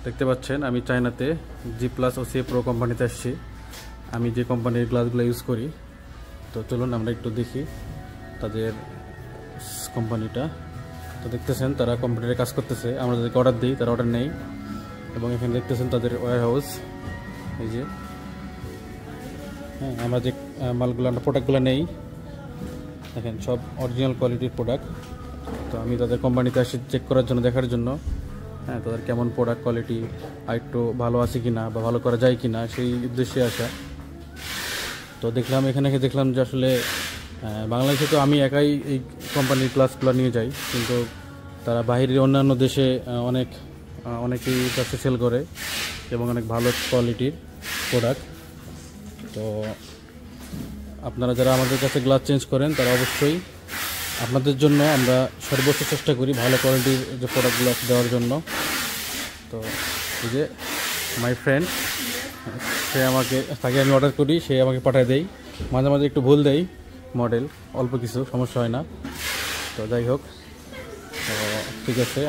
দেখতে পাচ্ছেন আমি চায়নাতে জি প্লাস ও সি প্রো কোম্পানিতে আসছি। আমি যে কোম্পানির গ্লাসগুলো ইউজ করি, তো চলুন আমরা একটু দেখি তাদের কোম্পানিটা। তো দেখতেছেন তারা কম্পিউটারে কাজ করতেছে, আমরা যাদেরকে অর্ডার দিই তারা অর্ডার নেই। এবং এখানে দেখতেছেন তাদের ওয়্যার হাউস, এই যে আমরা যে মালগুলো আমরা প্রোডাক্টগুলো নেই, দেখেন সব অরিজিনাল কোয়ালিটির প্রোডাক্ট। তো আমি তাদের কোম্পানিতে আসি চেক করার জন্য, দেখার জন্য তাদের কেমন প্রোডাক্ট কোয়ালিটি আর একটু ভালো আছে কিনা বা ভালো করা যায় কিনা, সেই উদ্দেশ্যে আসা। তো দেখলাম এখানে দেখলাম যে আসলে বাংলাদেশে তো আমি একাই এই কোম্পানির গ্লাসগুলো নিয়ে যাই, কিন্তু তারা বাইরের অন্যান্য দেশে অনেকেই কাছে সেল করে এবং অনেক ভালো কোয়ালিটির প্রোডাক্ট। তো আপনারা যারা আমাদের কাছে গ্লাস চেঞ্জ করেন তারা অবশ্যই, আপনাদের জন্য আমরা সর্বোচ্চ চেষ্টা করি ভালো কোয়ালিটির যে প্রোডাক্টগুলো দেওয়ার জন্য। তো এই যে মাই ফ্রেন্ড, তাকে আমি অর্ডার করি, সে আমাকে পাঠিয়ে দেয়। মাঝে মাঝে একটু ভুল দেয় মডেল, অল্প কিছু সমস্যা হয় না। তো যাই হোক, তো ঠিক আছে।